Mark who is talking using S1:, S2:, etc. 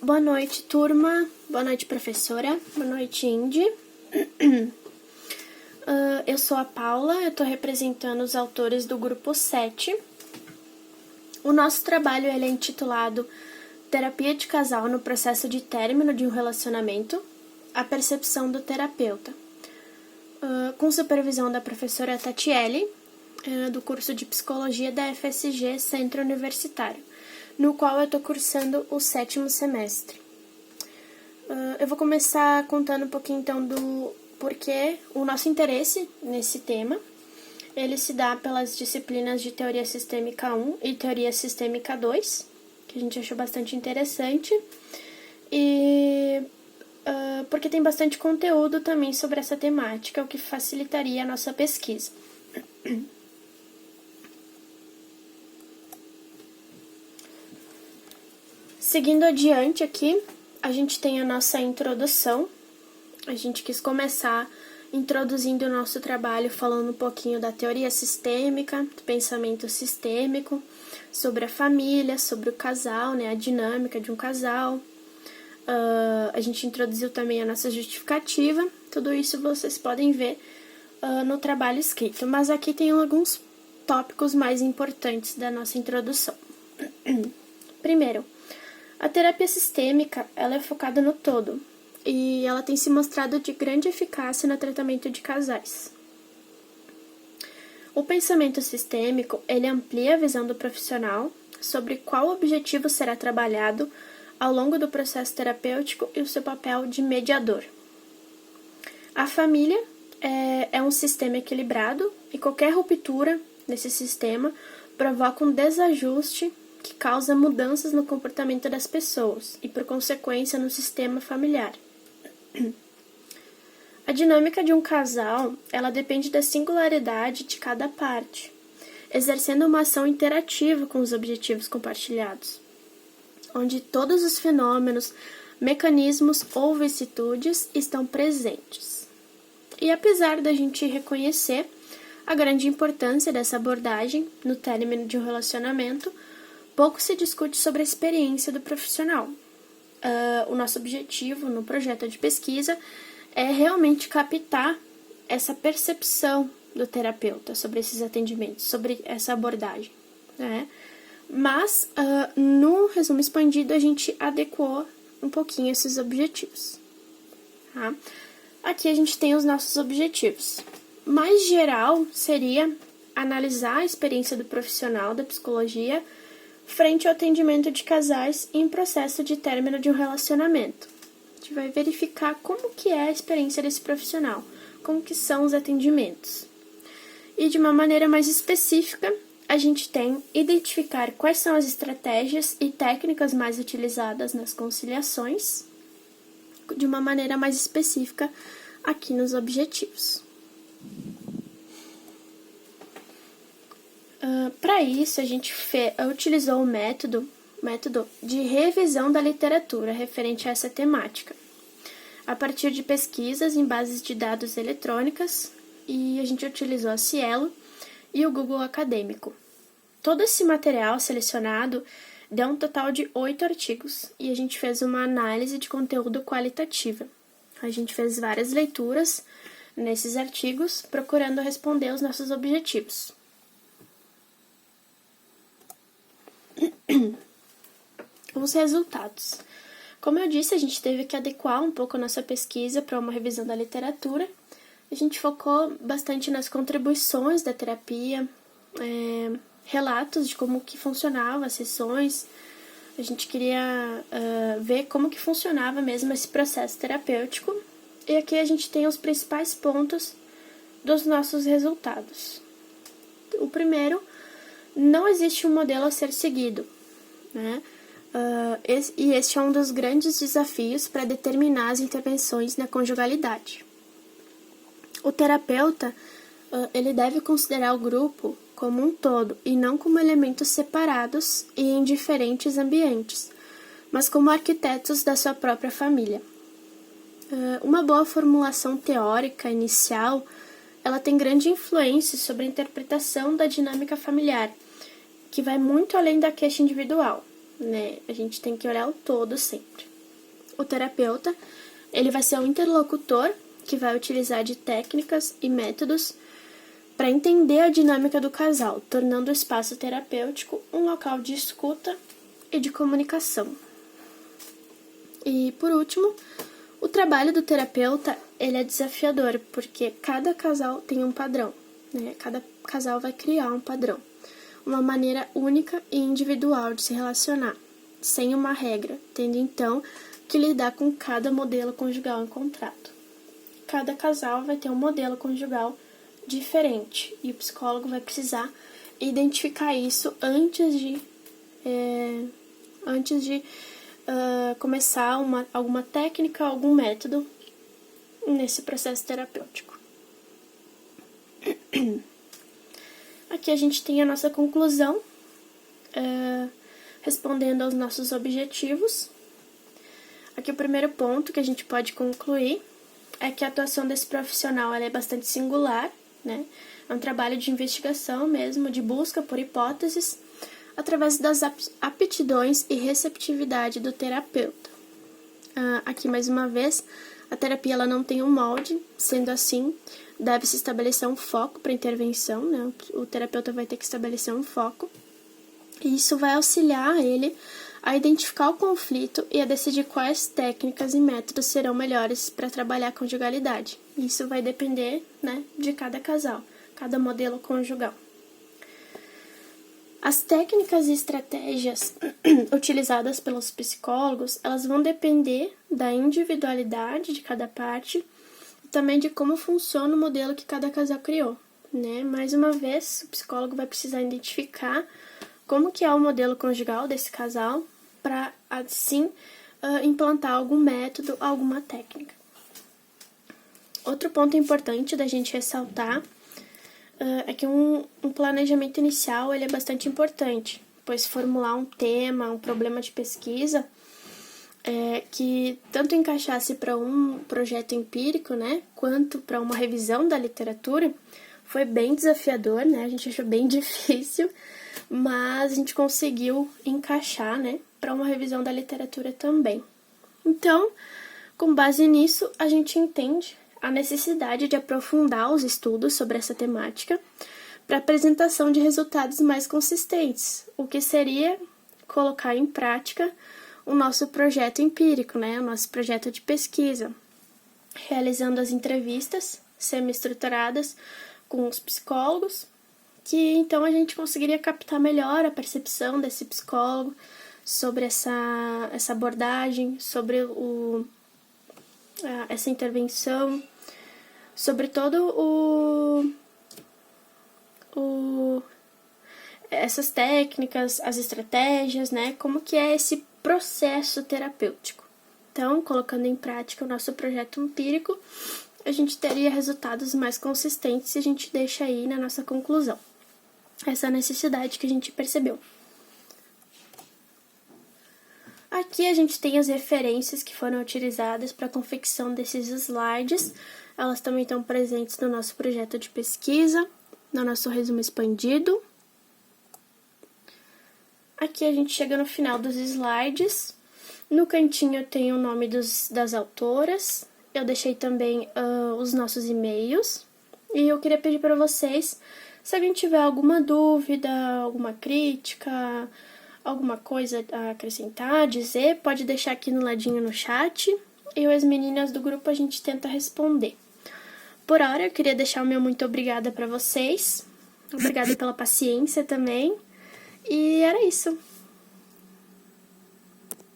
S1: Boa noite, turma. Boa noite, professora. Boa noite, Indy. Eu sou a Paula, eu estou representando os autores do grupo 7. O nosso trabalho ele é intitulado Terapia de Casal no Processo de Término de um Relacionamento, a Percepção do Terapeuta, com supervisão da professora Tatiele, do curso de Psicologia da FSG Centro Universitário, no qual eu estou cursando o 7º semestre. Eu vou começar contando um pouquinho então do porquê o nosso interesse nesse tema. Ele se dá pelas disciplinas de Teoria Sistêmica 1 e Teoria Sistêmica 2, que a gente achou bastante interessante, e porque tem bastante conteúdo também sobre essa temática, o que facilitaria a nossa pesquisa. Seguindo adiante aqui, a gente tem a nossa introdução. A gente quis começar introduzindo o nosso trabalho falando um pouquinho da teoria sistêmica, do pensamento sistêmico, sobre a família, sobre o casal, né, a dinâmica de um casal. A gente introduziu também a nossa justificativa. Tudo isso vocês podem ver no trabalho escrito, mas aqui tem alguns tópicos mais importantes da nossa introdução. Primeiro, a terapia sistêmica ela é focada no todo e ela tem se mostrado de grande eficácia no tratamento de casais. O pensamento sistêmico ele amplia a visão do profissional sobre qual objetivo será trabalhado ao longo do processo terapêutico e o seu papel de mediador. A família é um sistema equilibrado e qualquer ruptura nesse sistema provoca um desajuste que causa mudanças no comportamento das pessoas e, por consequência, no sistema familiar. A dinâmica de um casal, ela depende da singularidade de cada parte, exercendo uma ação interativa com os objetivos compartilhados, onde todos os fenômenos, mecanismos ou vicissitudes estão presentes. E apesar da gente reconhecer a grande importância dessa abordagem no término de um relacionamento, pouco se discute sobre a experiência do profissional. O nosso objetivo no projeto de pesquisa é realmente captar essa percepção do terapeuta sobre esses atendimentos, sobre essa abordagem, né? Mas, no resumo expandido, a gente adequou um pouquinho esses objetivos. Tá? Aqui a gente tem os nossos objetivos. Mais geral seria analisar a experiência do profissional da psicologia frente ao atendimento de casais em processo de término de um relacionamento. A gente vai verificar como que é a experiência desse profissional, como que são os atendimentos. E de uma maneira mais específica, a gente tem identificar quais são as estratégias e técnicas mais utilizadas nas conciliações, de uma maneira mais específica aqui nos objetivos. Para isso, a gente utilizou o método de revisão da literatura referente a essa temática, a partir de pesquisas em bases de dados eletrônicas, e a gente utilizou a Cielo e o Google Acadêmico. Todo esse material selecionado deu um total de 8 artigos, e a gente fez uma análise de conteúdo qualitativa. A gente fez várias leituras nesses artigos, procurando responder os nossos objetivos. Os resultados. Como eu disse, a gente teve que adequar um pouco a nossa pesquisa para uma revisão da literatura. A gente focou bastante nas contribuições da terapia, relatos de como que funcionavam as sessões. A gente queria ver como que funcionava mesmo esse processo terapêutico. E aqui a gente tem os principais pontos dos nossos resultados. O primeiro, não existe um modelo a ser seguido, né? E este é um dos grandes desafios para determinar as intervenções na conjugalidade. O terapeuta ele deve considerar o grupo como um todo e não como elementos separados e em diferentes ambientes, mas como arquitetos da sua própria família. Uma boa formulação teórica inicial ela tem grande influência sobre a interpretação da dinâmica familiar, que vai muito além da queixa individual. né? A gente tem que olhar o todo sempre. O terapeuta, ele vai ser um interlocutor que vai utilizar de técnicas e métodos para entender a dinâmica do casal, tornando o espaço terapêutico um local de escuta e de comunicação. E, por último, o trabalho do terapeuta, ele é desafiador, porque cada casal tem um padrão, né? Cada casal vai criar um padrão, uma maneira única e individual de se relacionar, sem uma regra, tendo então que lidar com cada modelo conjugal encontrado. Cada casal vai ter um modelo conjugal diferente e o psicólogo vai precisar identificar isso antes de começar alguma técnica, algum método nesse processo terapêutico. Aqui a gente tem a nossa conclusão, respondendo aos nossos objetivos. Aqui o primeiro ponto que a gente pode concluir é que a atuação desse profissional ela é bastante singular, né? É um trabalho de investigação mesmo, de busca por hipóteses, através das aptidões e receptividade do terapeuta. Aqui, mais uma vez, a terapia ela não tem um molde, sendo assim, deve-se estabelecer um foco para a intervenção, né? O terapeuta vai ter que estabelecer um foco, e isso vai auxiliar ele a identificar o conflito e a decidir quais técnicas e métodos serão melhores para trabalhar a conjugalidade. Isso vai depender, né, de cada casal, cada modelo conjugal. As técnicas e estratégias utilizadas pelos psicólogos, elas vão depender da individualidade de cada parte e também de como funciona o modelo que cada casal criou, né? Mais uma vez, o psicólogo vai precisar identificar como que é o modelo conjugal desse casal para, assim, implantar algum método, alguma técnica. Outro ponto importante da gente ressaltar é que um planejamento inicial ele é bastante importante, pois formular um tema, um problema de pesquisa que tanto encaixasse para um projeto empírico, né, quanto para uma revisão da literatura, foi bem desafiador, né, a gente achou bem difícil, mas a gente conseguiu encaixar, né, para uma revisão da literatura também. Então, com base nisso, a gente entende a necessidade de aprofundar os estudos sobre essa temática para apresentação de resultados mais consistentes, o que seria colocar em prática o nosso projeto empírico, né, o nosso projeto de pesquisa, realizando as entrevistas semi-estruturadas com os psicólogos, que então a gente conseguiria captar melhor a percepção desse psicólogo sobre essa abordagem, sobre essa intervenção, sobre todo essas técnicas, as estratégias, né? Como que é esse processo terapêutico. Então, colocando em prática o nosso projeto empírico, a gente teria resultados mais consistentes e a gente deixa aí na nossa conclusão essa necessidade que a gente percebeu. Aqui a gente tem as referências que foram utilizadas para a confecção desses slides. Elas também estão presentes no nosso projeto de pesquisa, no nosso resumo expandido. Aqui a gente chega no final dos slides. No cantinho tem o nome das autoras. Eu deixei também os nossos e-mails. E eu queria pedir para vocês, se alguém tiver alguma dúvida, alguma crítica, alguma coisa a acrescentar, dizer, pode deixar aqui no ladinho no chat. Eu e as meninas do grupo a gente tenta responder. Por hora, eu queria deixar o meu muito obrigada para vocês. Obrigada pela paciência também. E era isso.